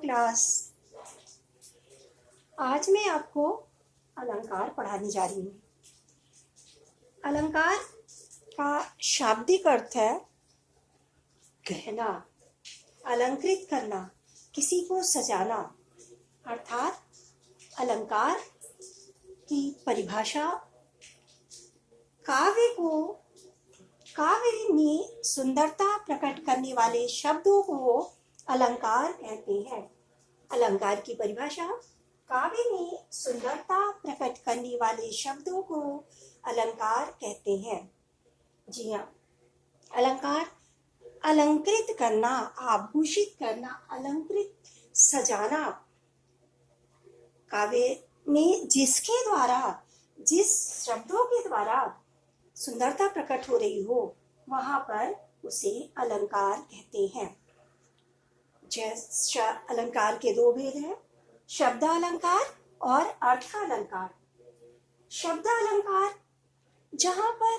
Class. आज मैं आपको अलंकार पढ़ाने जा रही हूँ। अलंकार का शाब्दिक अर्थ है गहना, अलंकृत करना, किसी को सजाना। अर्थात अलंकार की परिभाषा काव्य में सुंदरता प्रकट करने वाले शब्दों को अलंकार कहते हैं। अलंकार की परिभाषा काव्य में सुंदरता प्रकट करने वाले शब्दों को अलंकार कहते हैं। जी हाँ, अलंकार अलंकृत करना, आभूषित करना, अलंकृत सजाना। काव्य में जिसके द्वारा, जिस शब्दों के द्वारा सुंदरता प्रकट हो रही हो, वहां पर उसे अलंकार कहते हैं। जैसे अलंकार के दो भेद हैं, शब्द अलंकार और अर्थ अलंकार। शब्द अलंकार जहां पर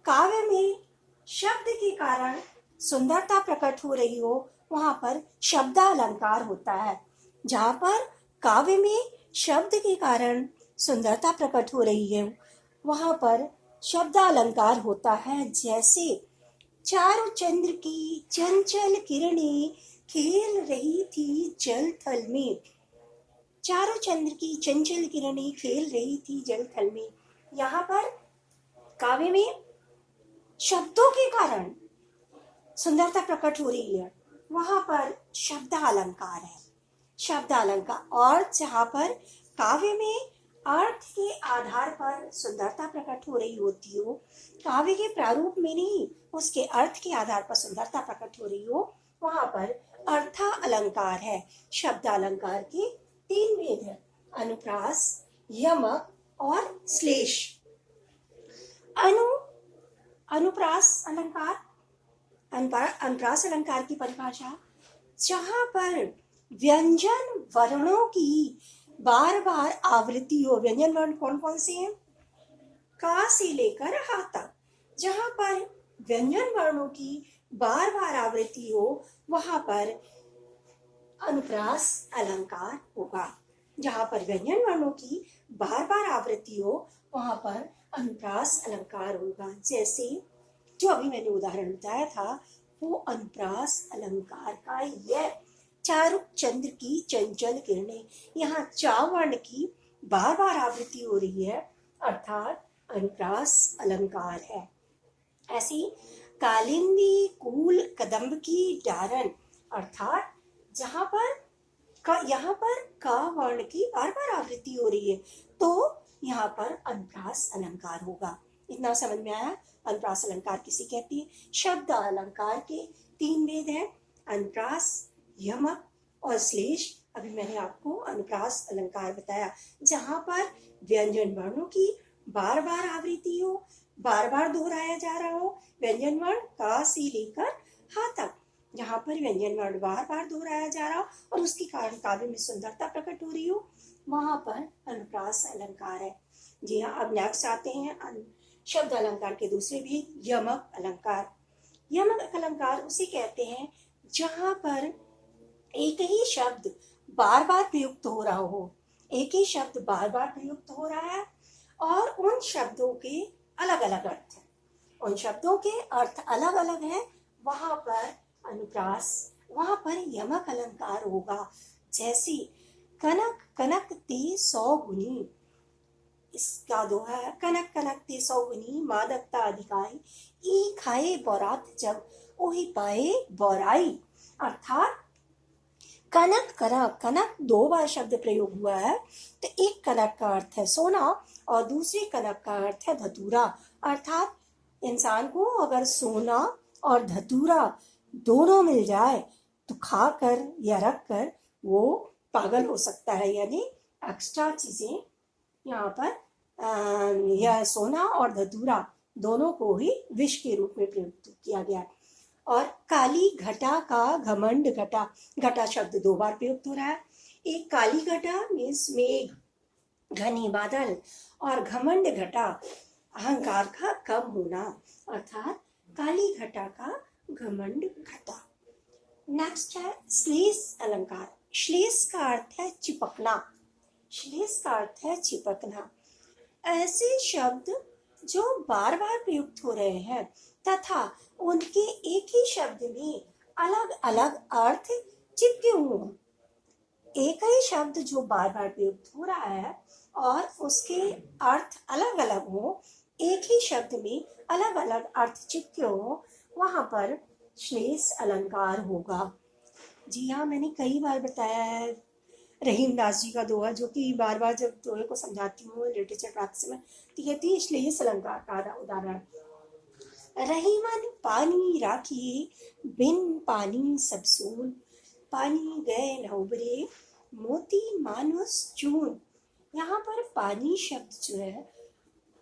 काव्य में शब्द के कारण सुंदरता प्रकट हो रही हो, वहां पर शब्द अलंकार होता है। जहां पर काव्य में शब्द के कारण सुंदरता प्रकट हो रही है, वहां पर शब्द अलंकार होता है। जैसे चारों चंद्र की चंचल किरणें खेल रही थी जल थल में। चारों चंद्र की चंचल किरणें खेल रही थी जल थल में। यहाँ पर काव्य में शब्दों के कारण सुंदरता प्रकट हो रही है, वहां पर शब्द अलंकार है। शब्द अलंकार। और जहां पर काव्य में अर्थ के आधार पर सुंदरता प्रकट हो रही होती हो, काव्य के प्रारूप में नहीं, उसके अर्थ के आधार पर सुंदरता प्रकट हो रही हो, वहां पर अर्थ अलंकार है। शब्द अलंकार के तीन भेद हैं, अनुप्रास, यमक और श्लेष। अनुप्रास अलंकार, अनुप्रास अलंकार की परिभाषा जहां पर व्यंजन वर्णों की बार बार आवृत्ति हो। व्यंजन वर्ण कौन कौन से हैं? का से लेकर हा तक। जहां पर व्यंजन वर्णों की बार बार आवृत्ति हो, वहां पर अनुप्रास अलंकार होगा। जहां पर व्यंजन वर्णों की बार बार आवृत्ति हो, वहां पर अनुप्रास अलंकार होगा। जैसे जो अभी मैंने उदाहरण बताया था, वो अनुप्रास अलंकार का यह चारों चंद्र की चंचल किरणें, यहाँ चा वर्ण की बार बार आवृत्ति हो रही है, अर्थात अनुप्रास अलंकार है। ऐसी कालिंदी कूल कदम्ब की डारन, अर्थात जहां पर यहाँ पर का वर्ण की बार बार आवृत्ति हो रही है, तो यहाँ पर अनुप्रास अलंकार होगा। इतना समझ में आया? अनुप्रास अलंकार किसे कहते हैं? शब्द अलंकार के तीन भेद हैं, अनुप्रास, यमक और श्लेष। अभी मैंने आपको अनुप्रास अलंकार बताया, जहां पर व्यंजन वर्णों की बार बार आवृत्ति हो, बार बार दोहराया जा रहा हो। व्यंजन वर्ण का से लेकर हा तक, जहां पर व्यंजन वर्ण बार बार दोहराया जा रहा हो और उसके कारण काव्य में सुंदरता प्रकट हो रही हो, वहां पर अनुप्रास अलंकार है। जी हाँ, अब नेक्स्ट आते हैं शब्द अलंकार के दूसरे भी, यमक अलंकार। यमक अलंकार उसे कहते हैं जहां पर एक ही शब्द बार बार प्रयुक्त हो रहा हो। एक ही शब्द बार बार प्रयुक्त हो रहा है और उन शब्दों के अलग अलग अर्थ हैं। उन शब्दों के अर्थ अलग अलग हैं, वहां पर अनुप्रास, वहां पर यमक अलंकार होगा। जैसे कनक कनक ते 100 गुनी, इसका दोहा है, कनक कनक ते 100 गुनी मादकता अधिकाई, ई खाए बौरात जब ओही पाए बौराई। अर्थात कनक कनक, कनक दो बार शब्द प्रयोग हुआ है, तो एक कनक का अर्थ है सोना और दूसरे कनक का अर्थ है धतूरा। अर्थात इंसान को अगर सोना और धतूरा दोनों मिल जाए तो खाकर या रख कर वो पागल हो सकता है। यानी एक्स्ट्रा चीजें यहाँ पर यह सोना और धतूरा दोनों को ही विष के रूप में प्रयुक्त किया गया। और काली घटा का घमंड घटा, घटा शब्द दो बार प्रयुक्त हो रहा है। एक काली घटा मीन्स मेघ, घनी बादल, और घमंड घटा अहंकार का कम होना, अर्थात काली घटा का घमंड घटा। नेक्स्ट है श्लेष अलंकार। श्लेष का अर्थ है चिपकना। श्लेष का अर्थ है चिपकना। ऐसे शब्द जो बार बार प्रयुक्त हो रहे हैं तथा उनके एक ही शब्द में अलग अलग अर्थ चिपके हुए हों। एक ही शब्द जो बार बार प्रयुक्त हो रहा है और उसके अर्थ अलग अलग हो, एक ही शब्द में अलग अलग अर्थ चिपके हो, वहां पर श्लेष अलंकार होगा। जी हाँ, मैंने कई बार बताया है रहीम दास जी का दोहा, जो कि बार बार जब दोहे को समझाती हूँ लिटरेचर प्रैक्टिस में, तो कहती है श्लेष अलंकार का उदाहरण। रहीमन पानी राखिए बिन पानी सब सून, पानी गए न उबरे मोती मानुस चून। यहाँ पर पानी शब्द जो है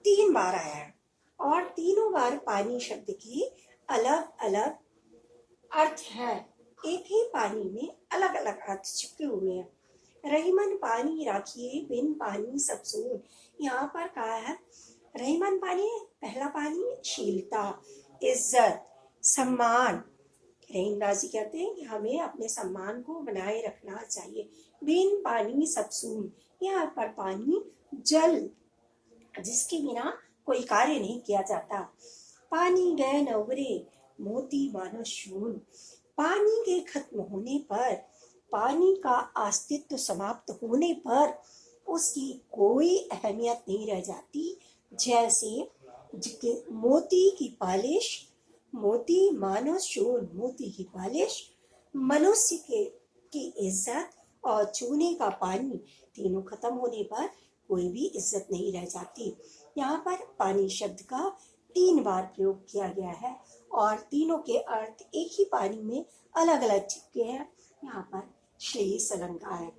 3 बार आया है और तीनों बार पानी शब्द की अलग अलग अर्थ है। एक ही पानी में अलग अलग अर्थ चिपके हुए हैं। रहीमन पानी राखिए बिन पानी सब सून, यहाँ पर कहा है रहीमन पानी, पहला पानी शीलता, इज्जत, सम्मान। रहीमदास जी कहते हैं कि हमें अपने सम्मान को बनाए रखना चाहिए। बिन पानी सब सून, यहाँ पर पानी जल, जिसके बिना कोई कार्य नहीं किया जाता। पानी गए न उबरे मोती मानो शून, पानी के खत्म होने पर, पानी का अस्तित्व समाप्त होने पर उसकी कोई अहमियत नहीं रह जाती। जैसे मोती की पालिश, मोती मानो शून, मोती की पालिश, मनुष्य की इज्जत और चूने का पानी, तीनों खत्म होने पर कोई भी इज्जत नहीं रह जाती। यहाँ पर पानी शब्द का 3 बार प्रयोग किया गया है और तीनों के अर्थ एक ही पानी में अलग अलग चिपके हैं। यहाँ पर श्लेष अलंकार है।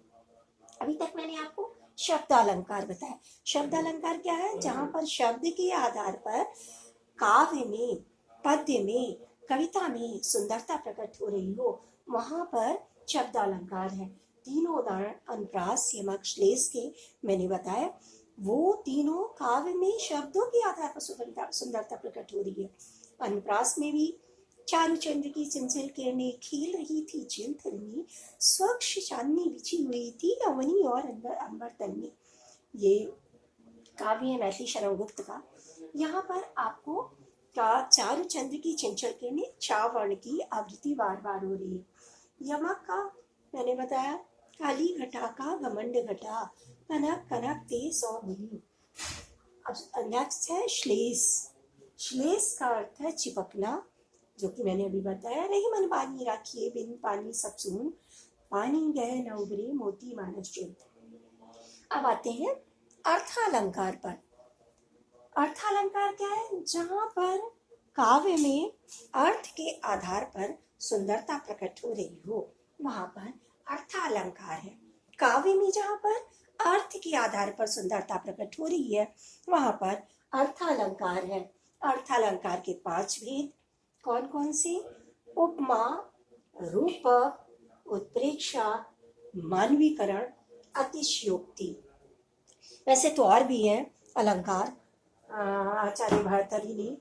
अभी तक मैंने आपको शब्द अलंकार बताया। शब्द अलंकार क्या है? जहाँ पर शब्द के आधार पर काव्य में, पद्य में, कविता में सुंदरता प्रकट हो रही हो, वहां पर शब्द अलंकार है। तीनों उदाहरण अनुप्रास, यमक, श्लेष के मैंने बताया। वो तीनों काव्य में शब्दों के आधार पर सुंदरता प्रकट हो रही है। अनुप्रास में भी चारू चंद्र की चंचल किरणें खेल रही थी झील थल में, स्वच्छ चांदनी बिछी हुई थी अवनी और अंबर तल में। ये काव्य है मैथिली शरण गुप्त का। यहाँ पर आपको का चारू चंद्र की चंचल किरणें चा वर्ण की आवृत्ति बार बार हो रही है। यमक का मैंने बताया काली घटा का घमंड घटा, कनक कनक ते सौ मुनि। अब नेक्स्ट है श्लेष। श्लेष का अर्थ है चिपकना, जो कि मैंने अभी बताया। रहीमन पानी राखिए बिन पानी सब सून, पानी गए न उबरे मोती मानस चून। अब आते हैं अर्थालंकार पर। अर्थालंकार क्या है? जहां पर काव्य में अर्थ के आधार पर सुंदरता प्रकट हो रही हो, वहां पर अर्थालंकार है। काव्य में जहां पर अर्थ के आधार पर सुंदरता प्रकट हो रही है, वहां पर अर्थालंकार है। अर्थालंकार के 5 भेद कौन कौन से? उपमा, रूपक, उत्प्रेक्षा, मानवीकरण, अतिशयोक्ति। वैसे तो और भी है अलंकार। आचार्य भर्तृहरि ने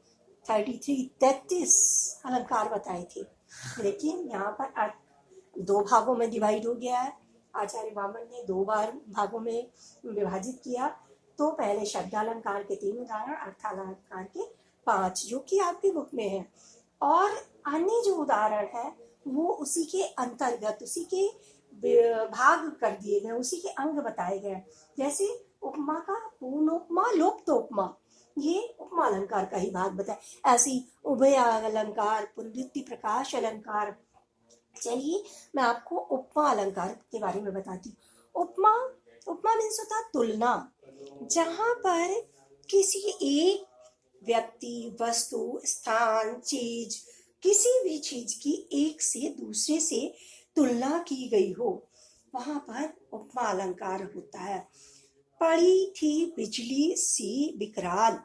33 अलंकार बताए थे, लेकिन यहाँ पर 2 भागों में डिवाइड हो गया है। आचार्य वामन ने 2 भागों में विभाजित किया। तो पहले शब्दालंकार के 3 उदाहरण, अर्थालंकार के 5, जो कि आपकी बुक में है, और अन्य जो उदाहरण है वो उसी के अंतर्गत, उसी के भाग कर दिए गए, उसी के अंग बताए गए। जैसे उपमा का पूर्ण उपमा, लुप्त उपमा, ये उपमा अलंकार का ही भाग बताए। ऐसी उभय अलंकार, पुनरुक्ति प्रकाश अलंकार। चलिए मैं आपको उपमा अलंकार के बारे में बताती हूँ। उपमा मीन्स होता तुलना, जहां पर किसी एक व्यक्ति, वस्तु, स्थान, चीज, किसी भी चीज की एक से दूसरे से तुलना की गई हो, वहां पर उपमा अलंकार होता है। पड़ी थी बिजली सी विकराल,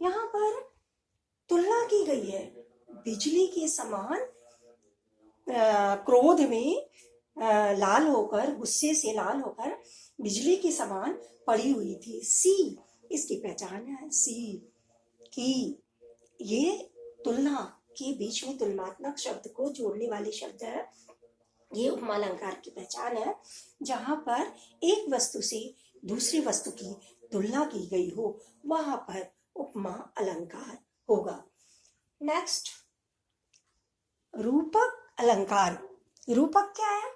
यहाँ पर तुलना की गई है बिजली के समान क्रोध में लाल होकर, गुस्से से लाल होकर बिजली के समान पड़ी हुई थी। सी इसकी पहचान है, सी की ये तुलना के बीच में तुलनात्मक शब्द को जोड़ने वाले शब्द है। ये उपमा अलंकार की पहचान है, जहां पर एक वस्तु से दूसरी वस्तु की तुलना की गई हो, वहां पर उपमा अलंकार होगा। नेक्स्ट, रूपक अलंकार। रूपक क्या है?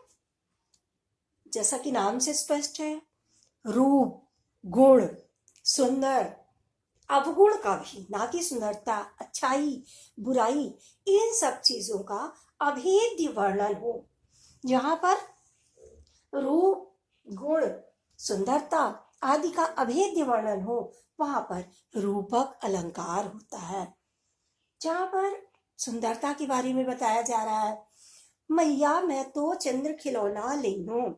जैसा कि नाम से स्पष्ट है, रूप, गुण, सुंदर, अवगुण का भी, ना कि सुंदरता, अच्छाई, बुराई, इन सब चीजों का अभेद्य वर्णन हो। जहां पर रूप, गुण, सुंदरता आदि का अभेद्य वर्णन हो, वहां पर रूपक अलंकार होता है। जहां पर सुंदरता के बारे में बताया जा रहा है, मैया मैं तो चंद्र खिलौना ले लूं,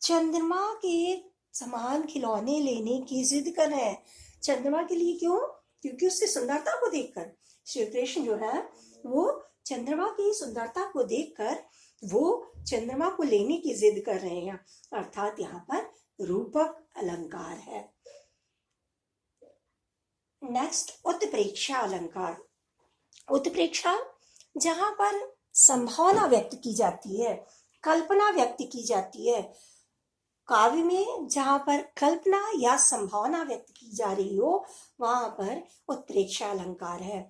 चंद्रमा के समान खिलौने लेने की जिद कर है। चंद्रमा के लिए क्यों? क्योंकि उससे सुंदरता को देखकर श्री कृष्ण जो है वो चंद्रमा की सुंदरता को देखकर वो चंद्रमा को लेने की जिद कर रहे हैं, अर्थात यहाँ पर रूपक अलंकार है। नेक्स्ट, उत्प्रेक्षा अलंकार। उत्प्रेक्षा, जहां पर संभावना व्यक्त की जाती है, कल्पना व्यक्त की जाती है। काव्य में जहां पर कल्पना या संभावना व्यक्त की जा रही हो, वहां पर उत्प्रेक्षा अलंकार है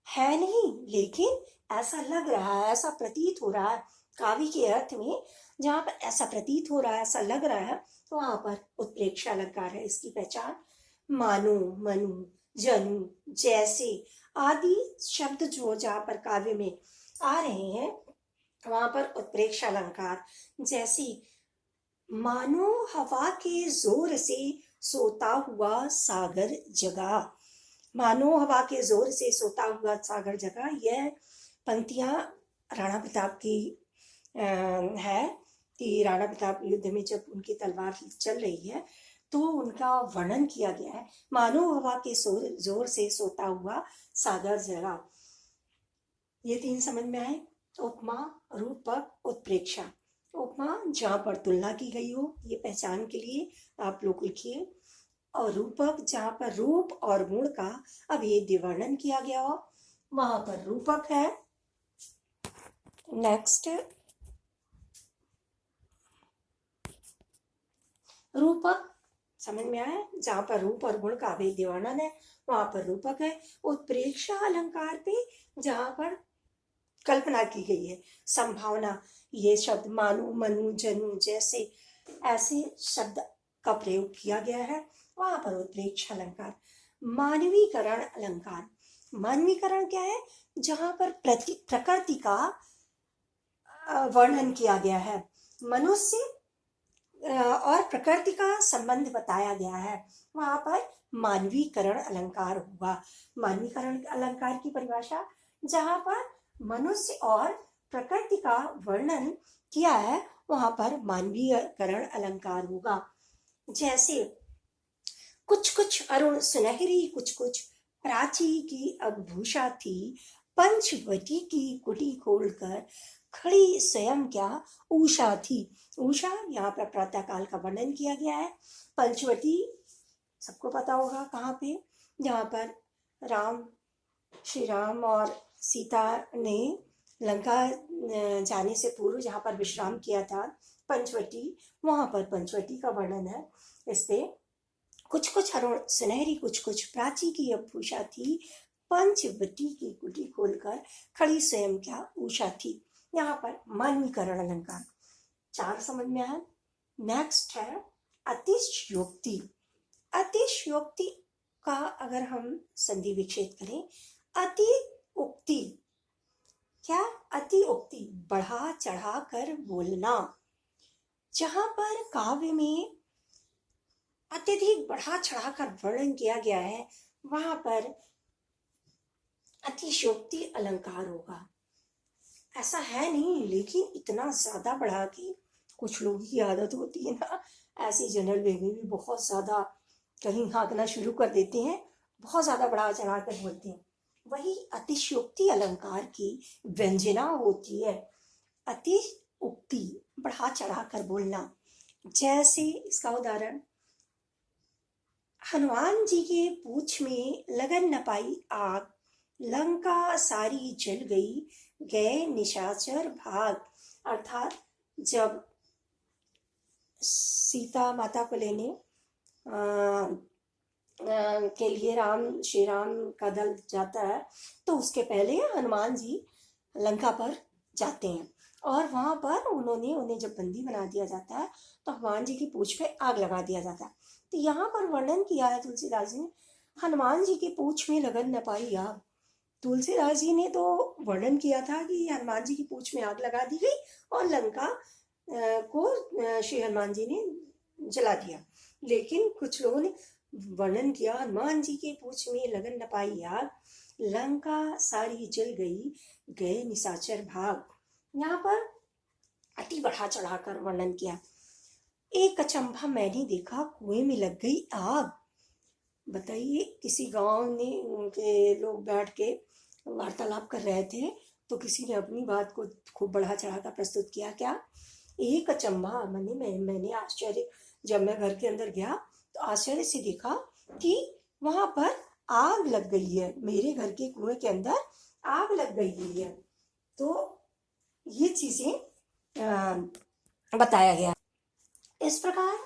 नहीं, लेकिन ऐसा लग रहा है, ऐसा प्रतीत हो रहा है काव्य के अर्थ में। जहां पर ऐसा प्रतीत हो रहा है, ऐसा लग रहा है, तो वहां पर उत्प्रेक्षा अलंकार है। इसकी पहचान मानो, मनु, जनु, जैसे आदि शब्द जो जहां पर काव्य में आ रहे हैं, वहां पर उत्प्रेक्षा अलंकार। जैसे मानो हवा के जोर से सोता हुआ सागर जगा। मानो हवा के जोर से सोता हुआ सागर जगा, यह पंक्तियां राणा प्रताप की है कि राणा प्रताप युद्ध में जब उनकी तलवार चल रही है तो उनका वर्णन किया गया है, मानो हवा के जोर से सोता हुआ सागर जगा। ये तीन समझ में आए, उपमा, रूपक, उत्प्रेक्षा। उपमा जहां पर तुलना की गई हो, ये पहचान के लिए आप लोग लिखिए। और रूपक जहां पर रूप और गुण का अभेद्य वर्णन किया गया हो, वहां पर रूपक है। नेक्स्ट, रूपक समझ में आया, जहां पर रूप और गुण का अभेद्य वर्णन है, वहां पर रूपक है। उत्प्रेक्षा अलंकार पे जहां पर कल्पना की गई है, संभावना, ये शब्द मानो, मनु, जनु जैसे ऐसे शब्द का प्रयोग किया गया है, वहां पर उत्प्रेक्षा अलंकार। मानवीकरण अलंकार। मानवीकरण क्या है? जहां पर प्रकृति का वर्णन किया गया है, मनुष्य और प्रकृति का संबंध बताया गया है, वहां पर मानवीकरण अलंकार होगा। मानवीकरण अलंकार की परिभाषा, जहां पर मनुष्य और प्रकृति का वर्णन किया है, वहां पर मानवीकरण अलंकार होगा। जैसे कुछ कुछ अरुण सुनहरी, कुछ कुछ प्राची की अभूषा थी, पंचवटी की कुटी खोलकर खड़ी स्वयं क्या उषा थी। उषा यहाँ पर प्रातः काल का वर्णन किया गया है। पंचवटी सबको पता होगा कहाँ पे, जहाँ पर श्री राम और सीता ने लंका जाने से पूर्व जहाँ पर विश्राम किया था, पंचवटी, वहां पर पंचवटी का वर्णन है। इस पे कुछ कुछ अरुण सुनहरी, कुछ कुछ प्राची की अभूषा थी, पंचवटी की कुटी खोलकर खड़ी स्वयं क्या उषा थी। यहाँ पर मानवीकरण अलंकार 4 समझ में आया। नेक्स्ट है अतिशयोक्ति। अतिशयोक्ति का अगर हम संधि विच्छेद करें, अति उक्ति क्या? अति उक्ति, बढ़ा चढ़ा कर बोलना। जहां पर काव्य में अत्यधिक बढ़ा चढ़ा कर वर्णन किया गया है, वहां पर अतिशयोक्ति अलंकार होगा। ऐसा है नहीं, लेकिन इतना ज्यादा बढ़ा कि कुछ लोगों की आदत होती है ना, ऐसी जनरल वे में भी बहुत ज्यादा कहीं हाँकना शुरू कर देते हैं, बहुत ज्यादा बढ़ा चढ़ा कर बोलते हैं। वही अतिशयोक्ति अलंकार की व्यंजना होती है। अतिउक्ति, बढ़ा चढ़ा कर बोलना। जैसे इसका उदाहरण, हनुमान जी के पूंछ में लगन न पाई आग, लंका सारी जल गई, गए निशाचर भाग। अर्थात जब सीता माता को लेने के लिए श्री राम का दल जाता है, तो उसके पहले हनुमान जी लंका पर जाते हैं और वहाँ पर उन्हें जब बंदी बना दिया जाता है तो हनुमान जी की पूंछ पे आग लगा दिया जाता है। तो यहाँ पर वर्णन किया है तुलसीदास जी ने, हनुमान जी की पूंछ में लगन न पाई आग। तुलसीदास जी ने तो वर्णन किया था कि हनुमान जी की पूंछ में आग लगा दी गई और लंका को श्री हनुमान जी ने जला दिया। लेकिन कुछ लोगों ने वर्णन किया, हनुमान जी के पूंछ में लगन न पाई आग, लंका सारी जल गई, गए निशाचर भाग। यहाँ पर अति बढ़ा चढ़ाकर वर्णन किया। एक अचंभा मैंने देखा, कुएं में लग गई आग। बताइए, किसी गांव ने के लोग बैठ के वार्तालाप कर रहे थे तो किसी ने अपनी बात को खूब बढ़ा चढ़ाकर प्रस्तुत किया। क्या? एक अचंभा, मैंने आश्चर्य, जब मैं घर के अंदर गया तो आश्चर्य से देखा कि वहां पर आग लग गई है, मेरे घर के कुएं के अंदर आग लग गई है। तो ये चीजें बताया गया। इस प्रकार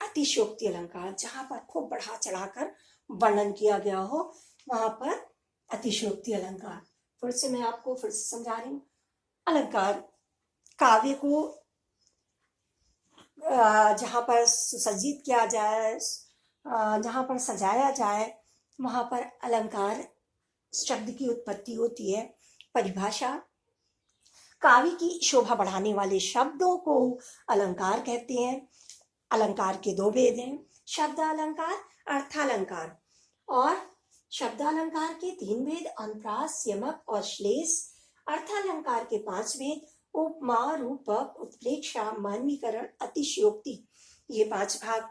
अतिशयोक्ति अलंकार, जहां पर खूब बढ़ा चढ़ाकर वर्णन किया गया हो वहां पर अतिशयोक्ति अलंकार। फिर से मैं आपको फिर से समझा रही हूँ। अलंकार काव्य को जहां पर सुसज्जित किया जाए, जहां पर सजाया जाए, वहां पर अलंकार शब्द की उत्पत्ति होती है। परिभाषा, काव्य की शोभा बढ़ाने वाले शब्दों को अलंकार कहते हैं। अलंकार के दो भेद हैं, शब्दालंकार, अर्थालंकार। और शब्दालंकार के 3 भेद, अनुप्रास, यमक और श्लेष। अर्थालंकार के 5 भेद, उपमा, रूपक, उत्प्रेक्षा, मानवीकरण, अतिशयोक्ति। ये 5 भाग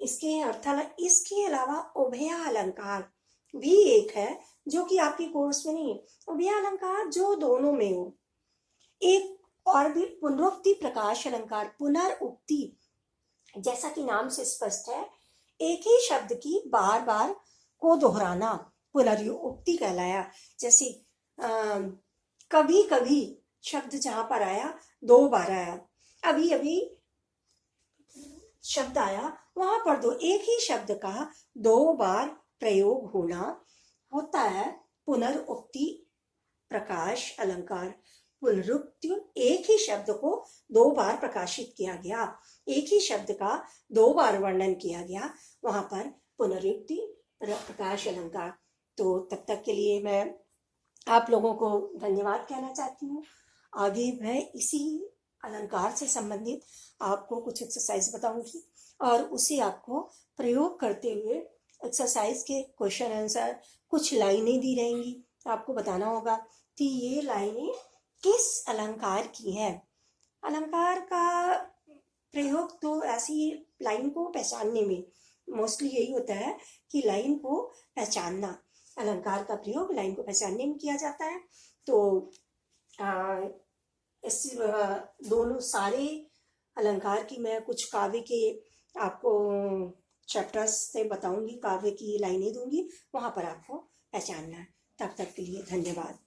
इसके अलावा उभयालंकार भी एक है जो कि आपके कोर्स में नहीं है। उभयालंकार जो दोनों में हो। एक और भी पुनरुक्ति प्रकाश अलंकार, पुनरुक्ति, जैसा कि नाम से स्पष्ट है, एक ही शब्द की बार बार को दोहराना पुनरुक्ति कहलाया। जैसे कभी कभी शब्द जहां पर आया 2 बार आया, अभी अभी शब्द आया वहां पर एक ही शब्द का 2 बार प्रयोग होता है पुनरुक्ति प्रकाश अलंकार। पुनरुक्ति, एक ही शब्द को 2 बार प्रकाशित किया गया, एक ही शब्द का 2 बार वर्णन किया गया, वहां पर पुनरुक्ति प्रकाश अलंकार। तो तब तक के लिए मैं आप लोगों को धन्यवाद कहना चाहती हूँ। आगे मैं इसी अलंकार से संबंधित आपको कुछ एक्सरसाइज बताऊंगी और उसे आपको प्रयोग करते हुए एक्सरसाइज के क्वेश्चन आंसर, कुछ लाइनें दी रहेंगी, आपको बताना होगा कि ये लाइनें किस अलंकार की है। अलंकार का प्रयोग तो ऐसी लाइन को पहचानने में मोस्टली यही होता है कि लाइन को पहचानना, अलंकार का प्रयोग लाइन को पहचानने में किया जाता है। तो इस दोनों सारे अलंकार की मैं कुछ काव्य के आपको चैप्टर्स से बताऊंगी, काव्य की लाइनें दूंगी, वहां पर आपको पहचानना है। तब तक के लिए धन्यवाद।